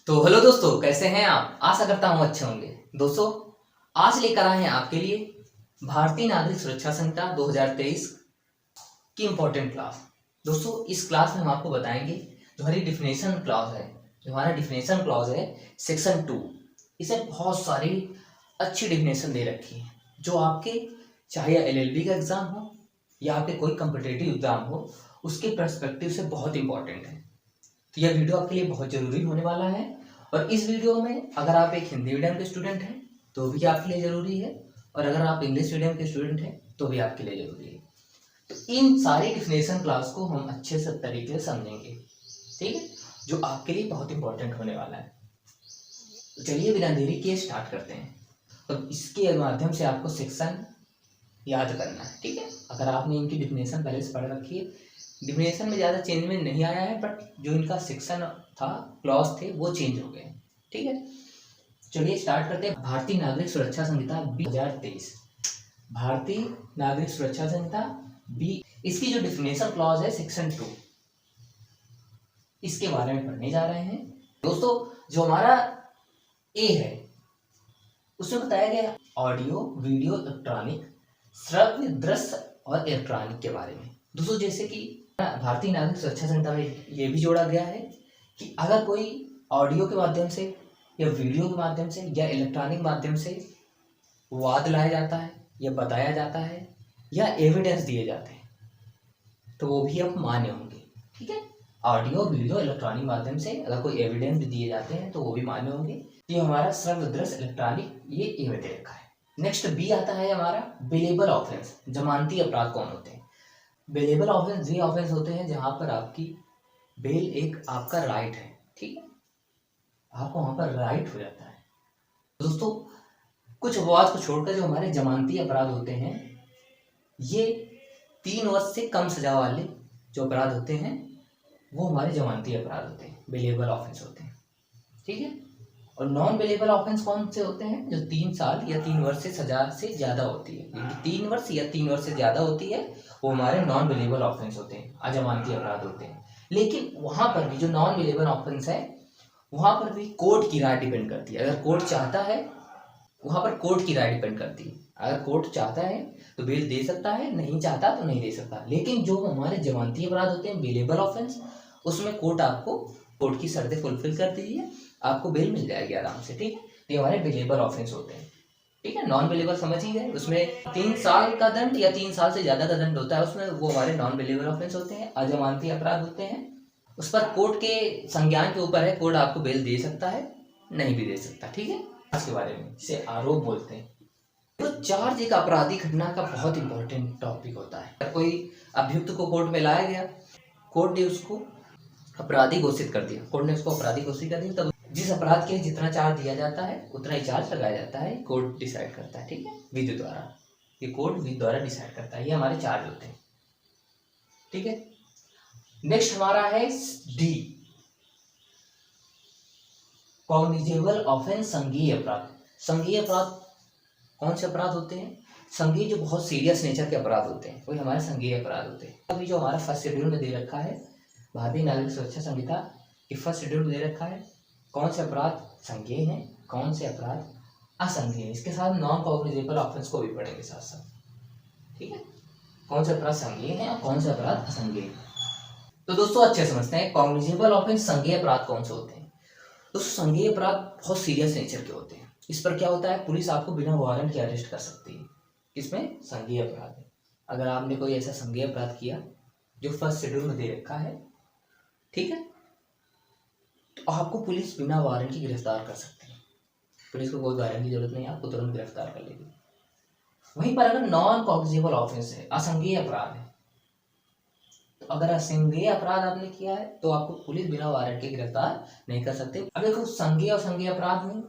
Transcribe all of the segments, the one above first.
तो हेलो दोस्तों, कैसे हैं आप? आशा करता हूँ अच्छे होंगे। दोस्तों, आज लेकर आए हैं आपके लिए भारतीय नागरिक सुरक्षा संहिता 2023 की इम्पोर्टेंट क्लास। दोस्तों, इस क्लास में हम आपको बताएंगे जो हमारी डिफिनेशन क्लॉज है, जो हमारा डिफिनेशन क्लॉज है सेक्शन 2। इसे बहुत सारी अच्छी डिफिनेशन दे रखी है जो आपके चाहे एलएलबी का एग्जाम हो या आपके कोई कम्पिटेटिव एग्जाम हो, उसके पर्सपेक्टिव से बहुत इंपॉर्टेंट है। तो यह वीडियो आपके लिए बहुत ज़रूरी होने वाला है। और इस वीडियो में अगर आप एक हिंदी मीडियम के स्टूडेंट हैं तो भी आपके लिए ज़रूरी है, और अगर आप इंग्लिश मीडियम के स्टूडेंट हैं तो भी आपके लिए ज़रूरी है। तो इन सारी डिफिनेशन क्लास को हम अच्छे से तरीके से समझेंगे, ठीक है, जो आपके लिए बहुत इंपॉर्टेंट होने वाला है। तो चलिए बिना देरी किए स्टार्ट करते हैं। तो इसके माध्यम से आपको सेक्शन याद करना है, ठीक है। अगर आपने इनकी डिफिनेशन पहले से पढ़ रखी है, डिफिनेशन में ज़्यादा चेंजमेंट नहीं आया है, बट जो इनका सेक्शन था, क्लॉज थे, वो चेंज हो गए, ठीक है। चलिए स्टार्ट करते हैं। भारतीय नागरिक सुरक्षा संहिता 2023, भारतीय नागरिक सुरक्षा संहिता बी, इसकी जो डिफिनेशन क्लॉज है सेक्शन 2, इसके बारे में पढ़ने जा रहे हैं। दोस्तों, जो हमारा ए है उसमें बताया गया ऑडियो वीडियो इलेक्ट्रॉनिक, श्रव्य दृश्य और इलेक्ट्रॉनिक के बारे में। दोस्तों, जैसे कि भारतीय नागरिक सुरक्षा संहिता में ये भी जोड़ा गया है कि अगर कोई ऑडियो के माध्यम से या वीडियो के माध्यम से या इलेक्ट्रॉनिक माध्यम से वाद लाया जाता है या बताया जाता है या एविडेंस दिए जाते हैं तो वो भी अब मान्य होंगे, ठीक है। ऑडियो वीडियो इलेक्ट्रॉनिक माध्यम से अगर कोई एविडेंस भी दिए जाते हैं तो वो भी मान्य होंगे। ये हमारा श्रव्य दृश्य इलेक्ट्रॉनिक, ये ए में दे रखा है। नेक्स्ट बी आता है हमारा बेलेबल ऑफेंस, जमानती अपराध कौन होते हैं। बेलेबल ऑफेंस वे ऑफेंस होते हैं जहां पर आपकी बेल एक आपका राइट है, ठीक है, आपको वहां पर राइट हो जाता है। दोस्तों, कुछ अपवाद को छोड़कर जो हमारे जमानती अपराध होते हैं, ये 3 वर्ष से कम सजा वाले जो अपराध होते हैं वो हमारे जमानती अपराध होते हैं, बेलेबल ऑफेंस होते हैं, ठीक है। और नॉन बेलेबल ऑफेंस कौन से होते हैं? जो 3 साल या 3 वर्ष से सजा से ज्यादा होती है, 3 वर्ष या 3 वर्ष से ज्यादा होती है, वो हमारे नॉन बेलेबल ऑफेंस होते हैं, अजमानती अपराध होते हैं। लेकिन वहां पर भी जो नॉन बेलेबल ऑफेंस है, वहां पर भी कोर्ट की राय डिपेंड करती है। अगर कोर्ट चाहता है, वहां पर कोर्ट की राय डिपेंड करती है। अगर कोर्ट चाहता है तो बेल दे सकता है, नहीं चाहता तो नहीं दे सकता। लेकिन जो हमारे जमानती अपराध होते हैं, बेलेबल ऑफेंस, उसमें कोर्ट आपको, कोर्ट की शर्तें फुलफिल कर दीजिए, आपको बेल मिल जाएगी आराम से, ठीक है। ये हमारे बेलेबल ऑफेंस होते हैं, ठीक है। नॉन बेलेबल समझ ही गए, उसमें 3 साल का दंड या 3 साल से ज्यादा का दंड होता है, उसमें वो हमारे नॉन बेलेबल ऑफेंस होते हैं, अजमानती अपराध होते हैं। उस पर कोर्ट के संज्ञान के ऊपर है, कोर्ट आपको बेल दे सकता है, नहीं भी दे सकता, ठीक है। इसके बारे में इसे आरोप बोलते हैं। तो चार्ज एक आपराधिक घटना का बहुत इंपॉर्टेंट टॉपिक होता है। अगर कोई अभियुक्त को कोर्ट में लाया गया, कोर्ट ने उसको अपराधी घोषित कर दिया, कोर्ट ने उसको अपराधी घोषित कर दिया, तब जिस अपराध के जितना चार्ज दिया जाता है उतना ही चार्ज लगाया जाता है, कोर्ट डिसाइड करता है, ठीक है, विधि द्वारा। ये कोर्ट विधि द्वारा डिसाइड करता है, ये हमारे चार्ज होते हैं, ठीक है। नेक्स्ट हमारा है डी, कॉग्निजेबल ऑफेंस, संज्ञेय अपराध। संज्ञेय अपराध कौन से अपराध होते हैं? संज्ञेय जो बहुत सीरियस नेचर के अपराध होते हैं वही हमारे संज्ञेय अपराध होते हैं। अभी जो हमारा फर्स्ट शेड्यूल में दे रखा है, भारतीय नागरिक सुरक्षा संहिता के फर्स्ट शेड्यूल में दे रखा है कौन से अपराध संज्ञेय हैं, कौन से अपराध असंज्ञेय। इसके साथ नॉन कॉग्निजेबल ऑफेंस को भी पढ़ेंगे साथ साथ, ठीक है, कौन से अपराध संज्ञेय हैं और कौन से अपराध असंज्ञेय। तो दोस्तों, अच्छे समझते हैं कॉग्निजेबल ऑफेंस, संज्ञेय अपराध कौन से होते हैं। तो संज्ञेय अपराध बहुत सीरियस नेचर के होते हैं। इस पर क्या होता है, पुलिस आपको बिना वारंट के अरेस्ट कर सकती है। इसमें संज्ञेय अपराध है। अगर आपने कोई ऐसा संज्ञेय अपराध किया जो फर्स्ट शेड्यूल में दे रखा है, ठीक है, तो आपको पुलिस बिना वारंट की गिरफ्तार कर सकती है। पुलिस को कोई वारंट की जरूरत नहीं, आपको तुरंत गिरफ्तार कर लेगी। वहीं पर अगर नॉन कॉग्निजेबल ऑफेंस है, असंज्ञेय अपराध है, तो अगर असंज्ञेय अपराध आपने किया है तो आपको पुलिस बिना वारंट के गिरफ्तार नहीं कर सकते। अब देखो, संज्ञेय और संज्ञेय अपराध में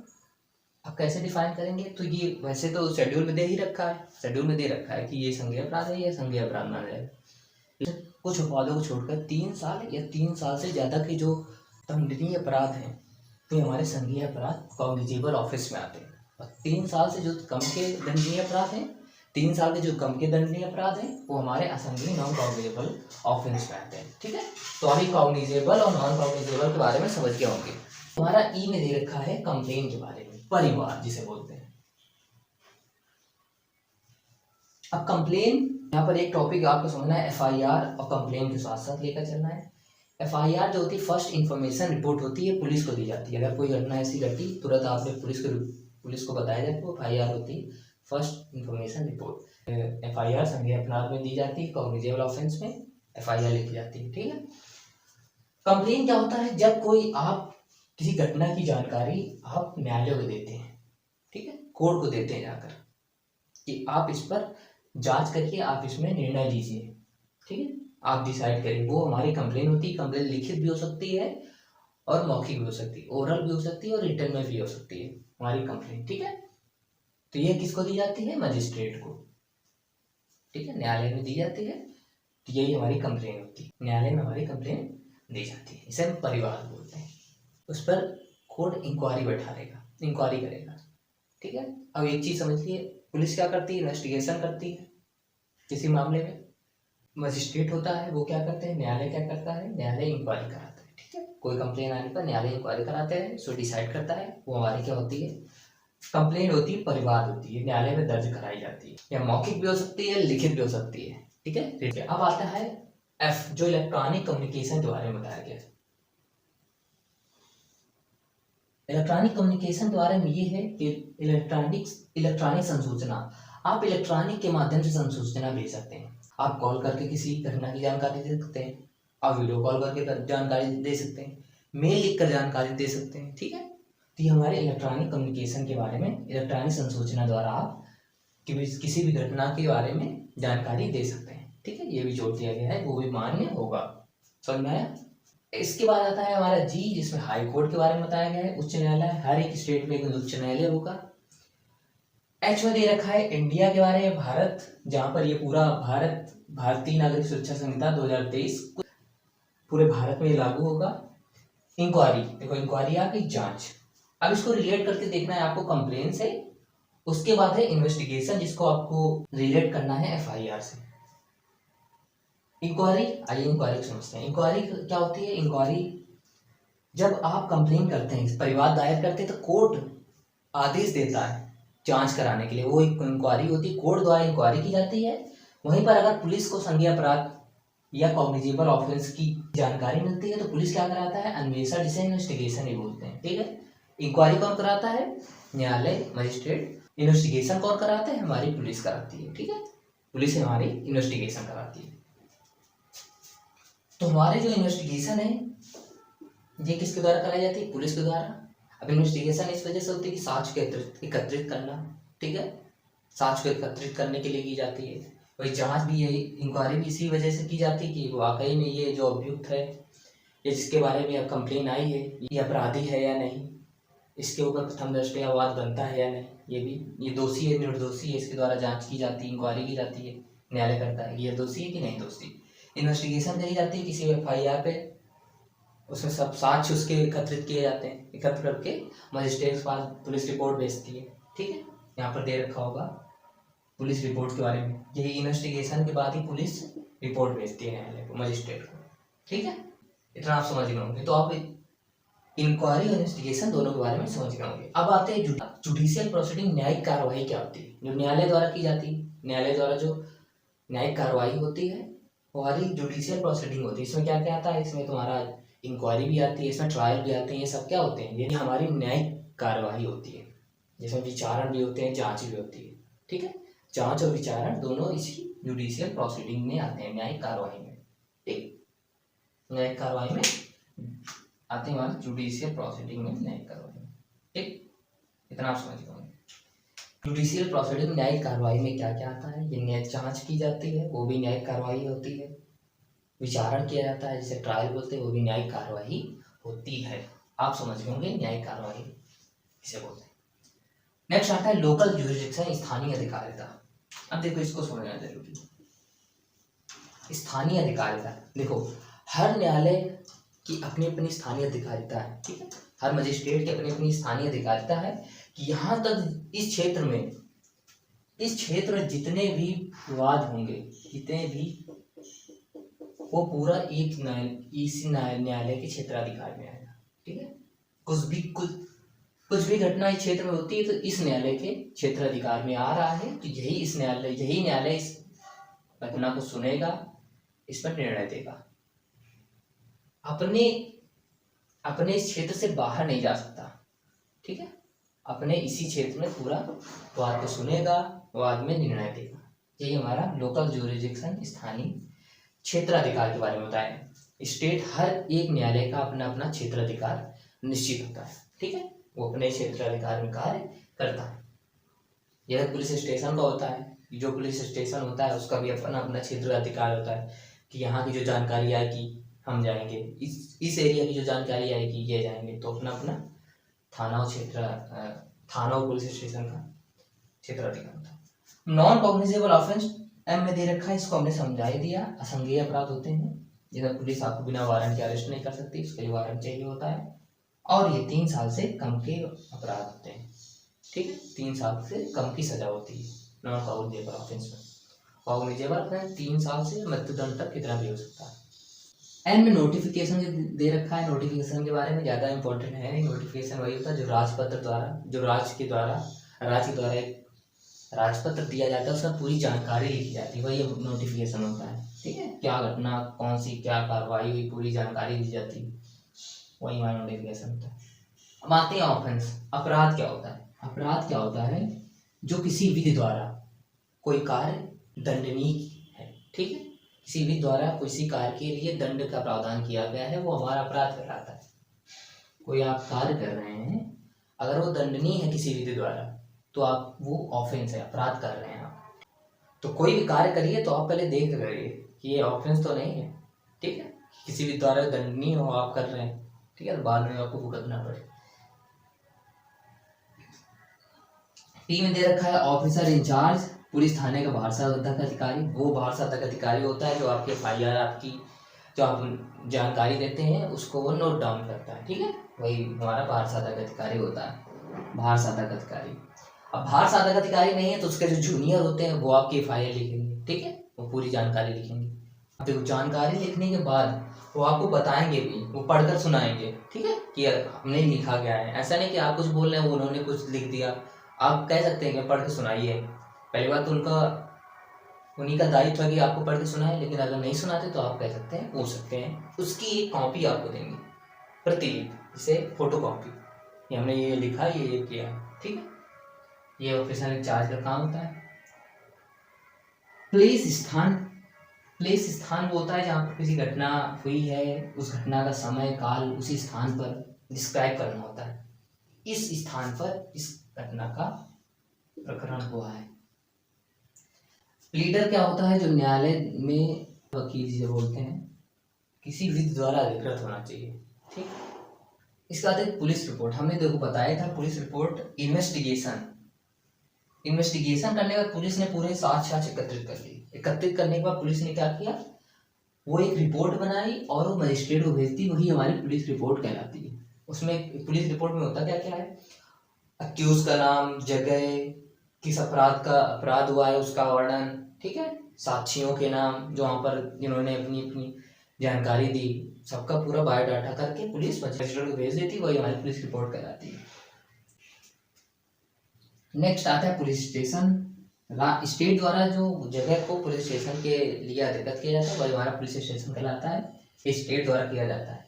आप कैसे डिफाइन करेंगे, तो ये वैसे तो शेड्यूल में दे ही रखा है, शेड्यूल में दे रखा है कि ये संज्ञेय अपराध है, ये संज्ञेय अपराध माना जाएगा। कुछ अपराधों को छोड़कर 3 साल या 3 साल से ज्यादा के जो दंडनीय अपराध हैं तो हमारे संज्ञेय अपराध कॉग्निजेबल ऑफेंस में आते हैं। और 3 साल से जो कम के दंडनीय अपराध हैं, 3 साल के जो कम के दंडनीय अपराध हैं, वो हमारे असंज्ञेय नॉन कॉग्निजेबल ऑफेंस में आते हैं, ठीक है। तो अभी कॉग्निजेबल और नॉन कॉग्निजेबल के बारे में समझ गए होंगे। हमारा ई में दे रखा है कंप्लेन के बारे में, परिवार जिसे बोलते हैं। अब कंप्लेन, यहाँ पर एक टॉपिक आपको समझना है, एफआईआर और कंप्लेन के साथ साथ लेकर चलना है। एफआईआर जो होती है फर्स्ट इन्फॉर्मेशन रिपोर्ट होती है, पुलिस को दी जाती है। अगर कोई घटना ऐसी घटी तुरंत आपने पुलिस को बताया जाए तो एफआईआर होती है फर्स्ट इन्फॉर्मेशन रिपोर्ट। एफआईआर संज्ञेय अपराध में दी जाती है, कॉग्निजेबल ऑफेंस में एफआईआर लिखी जाती है, ठीक है। कंप्लेन क्या होता है, जब कोई आप किसी घटना की जानकारी आप न्यायालय को देते हैं, ठीक है, कोर्ट को देते हैं जाकर कि आप इस पर जांच करके आप इसमें निर्णय लीजिए, ठीक है, आप डिसाइड करें, वो हमारी कंप्लेन होती है। कंप्लेन लिखित भी हो सकती है और मौखिक भी हो सकती है, ओरल भी हो सकती है और रिटर्न में भी हो सकती है हमारी कंप्लेन, ठीक है। तो ये किसको दी जाती है, मजिस्ट्रेट को, ठीक है, न्यायालय में दी जाती है। तो यही हमारी कंप्लेन होती है, न्यायालय में हमारी कंप्लेन दी जाती है, इसे हम परिवार बोलते हैं। उस पर कोर्ट इंक्वायरी बैठाएगा, इंक्वायरी करेगा, ठीक है। अब एक चीज समझिए, पुलिस क्या करती है, इन्वेस्टिगेशन करती है किसी मामले में। मजिस्ट्रेट होता है वो क्या करते हैं, न्यायालय क्या करता है, न्यायालय इंक्वायरी कराता है, ठीक है। कोई कंप्लेन आने पर न्यायालय इंक्वायरी कराते हैं, सो डिसाइड करता है। वो हमारी क्या होती है, कंप्लेन होती है, परिवार होती है, न्यायालय में दर्ज कराई जाती है, या मौखिक भी हो सकती है, लिखित भी हो सकती है, ठीक है। अब आता है एफ, जो इलेक्ट्रॉनिक कम्युनिकेशन के बारे में बताया गया। इलेक्ट्रॉनिक कम्युनिकेशन के बारे में ये है कि इलेक्ट्रॉनिक संसूचना, आप इलेक्ट्रॉनिक के माध्यम से संसूचना भेज सकते हैं। आप कॉल करके किसी घटना की जानकारी दे सकते हैं, आप वीडियो कॉल करके जानकारी दे सकते हैं, मेल लिखकर जानकारी दे सकते हैं, ठीक है। तो ये हमारे इलेक्ट्रॉनिक कम्युनिकेशन के बारे में, इलेक्ट्रॉनिक संसूचना द्वारा आप किसी भी घटना के बारे में जानकारी दे सकते हैं, ठीक है। ये भी जोड़ दिया गया है, वो भी मान्य होगा, समझ में आया। इसके बाद आता है हमारा जी, जिसमें हाई कोर्ट के बारे में बताया गया है, उच्च न्यायालय। हर एक स्टेट में एक उच्च न्यायालय होगा। एच में दे रखा है इंडिया के बारे में, भारत, जहां पर ये पूरा भारतीय नागरिक सुरक्षा संहिता 2023 पूरे भारत में लागू होगा। इंक्वायरी, देखो इंक्वायरी आपकी जांच। अब इसको रिलेट करके देखना है आपको कंप्लेन से। उसके बाद है इन्वेस्टिगेशन, जिसको आपको रिलेट करना है एफआईआर से। इंक्वायरी, आइए इंक्वायरी को समझते हैं। इंक्वायरी क्या होती है, इंक्वायरी जब आप कंप्लेन करते हैं, परिवाद दायर करते हैं, तो कोर्ट आदेश देता है जांच कराने के लिए, वो एक इंक्वायरी होती है, कोर्ट द्वारा इंक्वायरी की जाती है। वहीं पर अगर पुलिस को संज्ञेय अपराध या कॉग्निजेबल ऑफेंस की जानकारी मिलती है तो पुलिस क्या कराता है, अन्वेषण, जिसे इन्वेस्टिगेशन ही बोलते हैं, ठीक है। इंक्वायरी कौन कराता है, न्यायालय, मजिस्ट्रेट। इन्वेस्टिगेशन कौन कराता है, हमारी पुलिस कराती है, ठीक है। पुलिस हमारी इन्वेस्टिगेशन कराती है। तो हमारे जो इन्वेस्टिगेशन है ये किसके द्वारा कराई जाती है, पुलिस के द्वारा। अब इन्वेस्टिगेशन इस वजह से होती है कि साक्ष्य एकत्रित करना, ठीक है, साक्ष्य को एकत्रित करने के लिए की जाती है। वही जांच भी, यही इंक्वायरी भी इसी वजह से की जाती है कि वाकई में ये जो अभियुक्त है या जिसके बारे में अब कंप्लेन आई है, ये अपराधी है या नहीं, इसके ऊपर प्रथम दृष्टया वाद बनता है या नहीं, ये दोषी है निर्दोषी है, इसके द्वारा जांच की जाती है, इंक्वायरी की जाती है, न्यायालय करता है कि ये दोषी है कि नहीं दोषी। इन्वेस्टिगेशन करी जाती है किसी एफआईआर पे, उसमें सब साक्ष्य उसके एकत्रित किए जाते हैं, एकत्र करके मजिस्ट्रेट के पास पुलिस रिपोर्ट भेजती है, ठीक है। यहाँ पर दे रखा होगा पुलिस रिपोर्ट के बारे में, यही इन्वेस्टिगेशन के बाद ही पुलिस रिपोर्ट भेजती है न्यायालय को, मजिस्ट्रेट को, ठीक है। इतना आप समझ गए होंगे। तो आप इंक्वायरी और इन्वेस्टिगेशन दोनों के बारे में समझ गए होंगे। अब आते हैं जुडिशियल प्रोसीडिंग, न्यायिक कार्रवाई क्या होती है, जो न्यायालय द्वारा की जाती है। न्यायालय द्वारा जो न्यायिक कार्रवाई होती है हमारी जुडिशियल प्रोसीडिंग होती है। इसमें क्या क्या आता है, इसमें तुम्हारा इंक्वायरी भी आती है, इसमें ट्रायल भी आते हैं, ये सब क्या होते हैं, ये हमारी न्यायिक कार्रवाई होती है, जिसमें विचारण भी होते हैं, जांच भी होती है, ठीक है। जांच और विचारण दोनों इसी जुडिशियल प्रोसीडिंग में आते हैं, न्यायिक कार्रवाई में, ठीक। न्यायिक कार्रवाई में आते हैं हमारे जुडिशियल प्रोसीडिंग में, न्यायिक कार्रवाई में, ठीक। इतना आप समझ गए। जुडिशियल प्रोसीडिंग न्यायिक कार्रवाई में क्या क्या आता है, ये न्यायिक जांच की जाती है, वो भी न्यायिक कार्रवाई होती है। विचारण किया जाता है, जिसे ट्रायल बोलते हैं, वो भी न्यायिक कार्रवाई होती है। आप समझ गए होंगे न्यायिक कार्रवाई इसे बोलते हैं। नेक्स्ट आता है लोकल ज्यूरिसडिक्शन, स्थानीय अधिकारिता। अब देखो इसको समझना जरूरी है। स्थानीय अधिकारिता, देखो हर न्यायालय की अपनी अपनी स्थानीय अधिकारिता है, ठीक है। हर मजिस्ट्रेट की अपनी अपनी स्थानीय अधिकारिता है कि यहाँ तक इस क्षेत्र में जितने भी विवाद होंगे, जितने भी, वो पूरा एक इस न्यायालय के क्षेत्राधिकार में आएगा, ठीक है। कुछ भी घटना इस क्षेत्र में होती है तो इस न्यायालय के क्षेत्र अधिकार में आ रहा है, तो यही न्यायालय इस घटना को सुनेगा, इस पर निर्णय देगा। अपने इस क्षेत्र से बाहर नहीं जा सकता, ठीक है। अपने इसी क्षेत्र में पूरा वाद को सुनेगा, वाद में निर्णय देगा। यही हमारा लोकल ज्यूरिडिक्शन, स्थानीय क्षेत्राधिकार के बारे में बताया। स्टेट हर एक न्यायालय का अपना अपना क्षेत्राधिकार निश्चित होता है, ठीक है। वो अपने क्षेत्राधिकार में कार्य करता है। यह पुलिस स्टेशन का होता है, जो पुलिस स्टेशन होता है उसका भी अपना अपना क्षेत्राधिकार होता है कि यहाँ की जो जानकारी आएगी हम जाएंगे, इस एरिया की जो जानकारी आएगी ये जाएंगे। तो अपना अपना थाना और पुलिस स्टेशन का क्षेत्राधिकार होता है। नॉन कॉग्निजेबल ऑफेंस एम में दे रखा है, इसको हमने समझा ही दिया। असंज्ञेय अपराध होते हैं जिसमें पुलिस आपको बिना वारंट के अरेस्ट नहीं कर सकती, इसके लिए वारंट चाहिए होता है। और ये 3 साल से कम के अपराध होते हैं, ठीक है। 3 साल से कम की सजा होती है नॉन कॉग्निजेबल ऑफेंस में। कॉग्निजेबल ऑफेंस 3 साल से मृत्युदंड तक कितना भी हो सकता है। एंड में नोटिफिकेशन दे रखा है। नोटिफिकेशन के बारे में ज़्यादा इंपॉर्टेंट है। नोटिफिकेशन वही होता है जो राज्य के द्वारा एक राजपत्र दिया जाता है, उसमें पूरी जानकारी लिखी जाती है, वही नोटिफिकेशन होता है, ठीक है। क्या घटना, कौन सी क्या कार्रवाई हुई, पूरी जानकारी दी जाती है, वही हमारा नोटिफिकेशन होता है। अब आते हैं ऑफेंस। अपराध क्या होता है? अपराध क्या होता है? जो किसी विधि द्वारा कोई कार्य दंडनीय है, ठीक है। किसी विधि द्वारा किसी कार्य के लिए दंड का प्रावधान किया गया है, वो हमारा अपराध कहलाता है। कोई आप कार्य कर रहे हैं, अगर वो दंडनीय है किसी विधि द्वारा, तो आप वो ऑफेंस है, अपराध कर रहे हैं आप। तो कोई भी कार्य करिए तो आप पहले देख रहिए कि ये ऑफेंस तो नहीं है, ठीक है। किसी भी द्वारा दंडनीय हो आप कर रहे हैं, ठीक है, तो बाद में आपको भुगतना पड़े। टी में दे रखा है ऑफिसर इंचार्ज, पुलिस थाने का भारसाधक अधिकारी। वो भारसाधक अधिकारी होता है जो आपके FIR, आपकी जो आप जानकारी देते हैं उसको वो नोट डाउन करता है, ठीक है। वही हमारा भारसाधक अधिकारी होता है, भारसाधक अधिकारी। अब भारसाधक अधिकारी नहीं है तो उसके जो जूनियर होते हैं वो आपकी FIR लिखेंगे, ठीक है, वो पूरी जानकारी लिखेंगे। अब देखो जानकारी लिखने के बाद वो आपको बताएंगे भी, वो पढ़कर सुनाएंगे, ठीक है, कि हमने लिखा गया है। ऐसा नहीं कि आप कुछ बोल रहे हैं उन्होंने कुछ लिख दिया, आप कह सकते हैं कि पढ़ के सुनाइए। पहली बात तो उन्हीं का दायित्व है कि आपको पढ़ के सुनाए, लेकिन अगर नहीं सुनाते तो आप कह सकते हैं, पूछ सकते हैं। उसकी एक कॉपी आपको देंगे, प्रतिलिपि, जिसे फोटो कॉपी, हमने ये लिखा, ये किया, ठीक है। ये ऑफिसर इंचार्ज का काम होता है। प्लेस स्थान वो होता है जहाँ पर किसी घटना हुई है, उस घटना का समय काल उसी स्थान पर डिस्क्राइब करना होता है। इस स्थान पर इस घटना का प्रकरण हुआ है। प्लीडर क्या होता है? जो न्यायालय में वकील जिसे बोलते हैं, किसी विधि द्वारा अधिकृत होना चाहिए, ठीक। इसके बाद एक पुलिस रिपोर्ट, हमने देखो बताया था पुलिस रिपोर्ट इन्वेस्टिगेशन करने के बाद पुलिस ने पूरे साक्ष्य एकत्रित कर लिए। एकत्रित करने के बाद पुलिस ने क्या किया? वो एक रिपोर्ट बनाई और वो मजिस्ट्रेट को भेज दी, वही हमारी पुलिस रिपोर्ट कहलाती है। उसमें पुलिस रिपोर्ट में होता क्या क्या है? अक्यूज का नाम, जगह, किस अपराध हुआ है उसका वर्णन, ठीक है, साक्षियों के नाम जो वहाँ पर जिन्होंने अपनी अपनी जानकारी दी, सबका पूरा बायोडाटा करके पुलिस मजिस्ट्रेट को भेज देती, वही हमारी पुलिस रिपोर्ट कहलाती है। नेक्स्ट आता है पुलिस स्टेशन। स्टेट द्वारा जो जगह को पुलिस स्टेशन के लिए अधिकृत किया जाता है वही हमारा पुलिस स्टेशन कहलाता है, ये स्टेट द्वारा किया जाता है।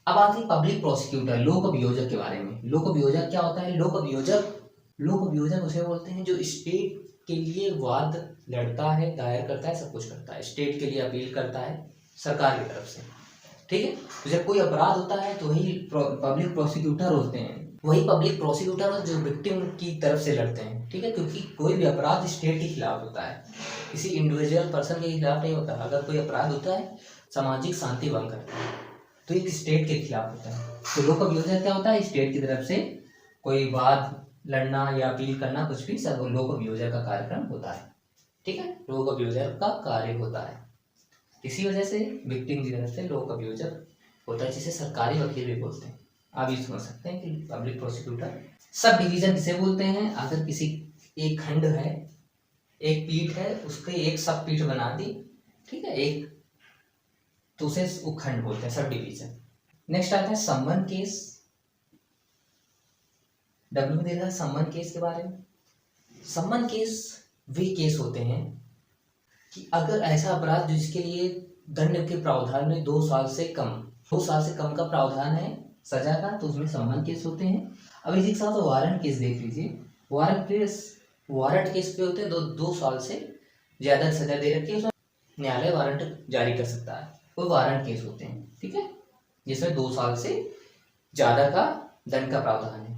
अब आती है पब्लिक प्रोसिक्यूटर, लोक अभियोजक के बारे में। लोक अभियोजक क्या होता है? लोक अभियोजक उसे बोलते हैं जो स्टेट के लिए वाद लड़ता है, दायर करता है, सब कुछ करता है, स्टेट के लिए अपील करता है सरकार की तरफ से, ठीक है। तो जब कोई अपराध होता है तो वही पब्लिक प्रोसिक्यूटर होते हैं, वही पब्लिक प्रोसिक्यूटर जो विक्टिम की तरफ से लड़ते हैं, ठीक है। क्योंकि कोई भी अपराध स्टेट के खिलाफ होता है, किसी इंडिविजुअल पर्सन के खिलाफ नहीं होता। अगर कोई अपराध होता है, सामाजिक शांति भंग करता है, तो एक स्टेट के खिलाफ होता है। तो लोक अभियोजक क्या होता है? स्टेट की तरफ से कोई वाद लड़ना या अपील करना, कुछ भी, सब लोक अभियोजक का कार्यक्रम होता है, ठीक है, लोक अभियोजक का कार्य होता है। इसी वजह से विक्टिम की तरफ से लोक अभियोजक होता है, जिसे सरकारी वकील भी बोलते हैं। आप ये समझ सकते हैं कि पब्लिक प्रोसिक्यूटर। सब डिवीजन किसे बोलते हैं? अगर किसी एक खंड है, एक पीठ है, उसके एक सब पीठ बना दी, ठीक है, एक, तो उसे उपखंड बोलते हैं, सब डिवीजन। नेक्स्ट आता है समन केस। डब्ल्यू में दे रखा है सम्मन केस के बारे में। सम्मन केस वे केस होते हैं कि अगर ऐसा अपराध जिसके लिए दंड के प्रावधान में 2 साल से कम का प्रावधान है सजा का, तो उसमें सम्मन केस होते हैं। अब इसी के साथ वारंट केस देख लीजिए। वारंट केस पे होते हैं 2 साल से ज्यादा सजा दे रखी है, उसमें न्यायालय वारंट जारी कर सकता है, वो वारंट केस होते हैं। ठीक है, जिसमें 2 साल से ज्यादा का दंड का प्रावधान है।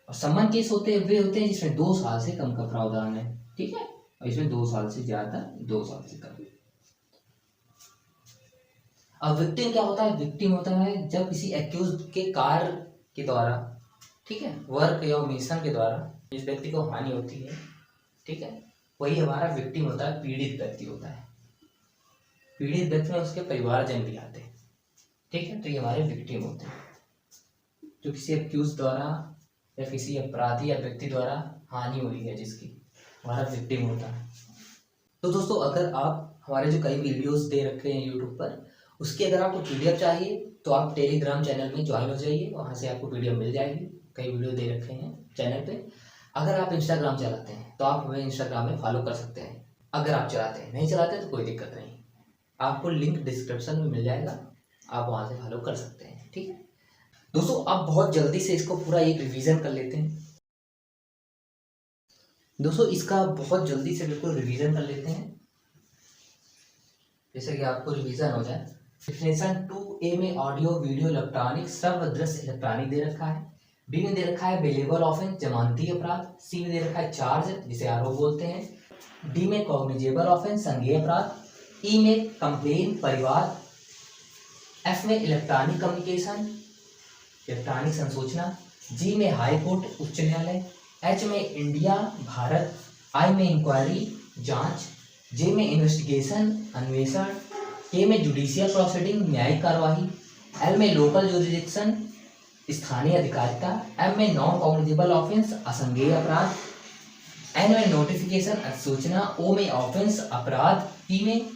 और सम्मन केस होते हैं जिसमें 2 साल से कम का प्रावधान है। ठीक है, और इसमें 2 साल से ज्यादा, 2 साल से कम। अब विक्टिम क्या होता है? विक्टिम होता है जब किसी एक्यूज के कार्य के द्वारा, ठीक है, वर्क या मिशन के द्वारा जिस व्यक्ति को हानि होती है, ठीक है, वही हमारा विक्टिम होता है, पीड़ित व्यक्ति होता है। पीड़ित व्यक्ति में उसके परिवारजन भी आते हैं। ठीक है, तो ये हमारे विक्टिम होते हैं, जो किसी एक्यूज द्वारा या किसी अपराधी या व्यक्ति द्वारा हानि हुई है जिसकी, हमारा विक्टिम होता है। तो दोस्तों, अगर आप हमारे जो कई वीडियोस दे रखे हैं यूट्यूब पर, उसकी अगर आपको पीडीएफ चाहिए तो आप टेलीग्राम चैनल में ज्वाइन हो जाइए, वहाँ से आपको पीडीएफ मिल जाएगी। कई वीडियो दे रखे हैं चैनल पे। अगर आप इंस्टाग्राम चलाते हैं तो आप हमें इंस्टाग्राम में फॉलो कर सकते हैं। अगर आप चलाते हैं, नहीं चलाते तो कोई दिक्कत नहीं, आपको लिंक डिस्क्रिप्शन में मिल जाएगा, आप वहाँ से फॉलो कर सकते हैं। ठीक है दोस्तों, आप बहुत जल्दी से इसको पूरा एक रिवीजन कर लेते हैं। दोस्तों, इसका बहुत जल्दी से बिल्कुल रिवीजन कर लेते हैं, जैसे कि आपको रिवीजन हो जाए। डेफिनेशन 2A में ऑडियो वीडियो इलेक्ट्रॉनिक श्रव्य दृश्य इलेक्ट्रॉनिक दे रखा है। बी में दे रखा है बेलेबल ऑफेंस जमानती अपराध। सी में दे रखा है चार्ज जिसे आरोप बोलते हैं। डी में कॉग्निजेबल ऑफेंस संज्ञेय अपराध। ई में कंप्लेन परिवाद। एफ में इलेक्ट्रॉनिक कम्युनिकेशन इलेक्ट्रॉनिक संसूचना। जी में हाई कोर्ट उच्च न्यायालय। एच में इंडिया भारत। आई में इंक्वायरी जांच। जे में इन्वेस्टिगेशन अन्वेषण। के में जुडिशियल प्रोसीडिंग न्यायिक कार्यवाही। एल में लोकल जुरिडिक्शन स्थानीय अधिकारिता। एम में नॉन कॉग्निजेबल ऑफेंस असंज्ञेय अपराध। एन में नोटिफिकेशन अधिसूचना। ओ में ऑफेंस अपराध। पी में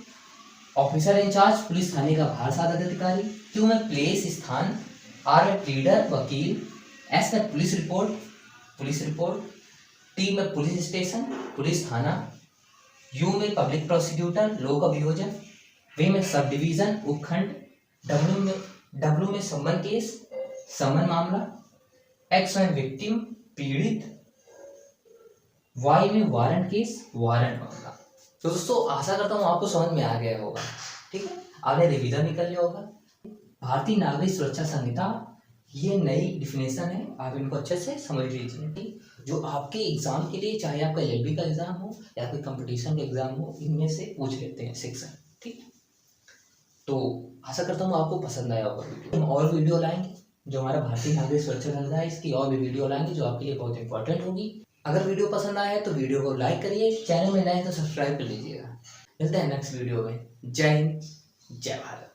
ऑफिसर इंचार्ज पुलिस थाने का भार साधक अधिकारी। क्यू में प्लेस स्थान। आर में प्लीडर वकील। एस में पुलिस रिपोर्ट। टी में पुलिस स्टेशन पुलिस थाना। यू में पब्लिक प्रोसिक्यूटर लोक अभियोजक। वी में सब डिवीजन उपखंड। डब्ल्यू में सम्मन केस सम्मन मामला। एक्स में विक्टिम पीड़ित। वाई में वारंट केस वारंट मामला। तो दोस्तों, आशा करता हूँ आपको समझ में आ गया होगा। ठीक है, आपने रिवीजन भी कर लिया होगा। भारतीय नागरिक सुरक्षा संहिता ये नई डिफिनेशन है, आप इनको अच्छे से समझ लीजिए। जो आपके एग्जाम के लिए, चाहे आपका एलएलबी का एग्जाम हो या कोई कंपटीशन का एग्जाम हो, इनमें से पूछ लेते हैं सेक्शन। ठीक, तो आशा करता हूँ आपको पसंद आया होगा वीडियो। हम और वीडियो लाएंगे जो हमारा भारतीय नागरिक सुरक्षा संहिता है, इसकी और भी वीडियो लाएंगे जो आपके लिए बहुत इंपॉर्टेंट होगी। अगर वीडियो पसंद आया है तो वीडियो को लाइक करिए, चैनल में नए तो सब्सक्राइब कर लीजिएगा। मिलते हैं नेक्स्ट वीडियो में। जय हिंद, जय भारत।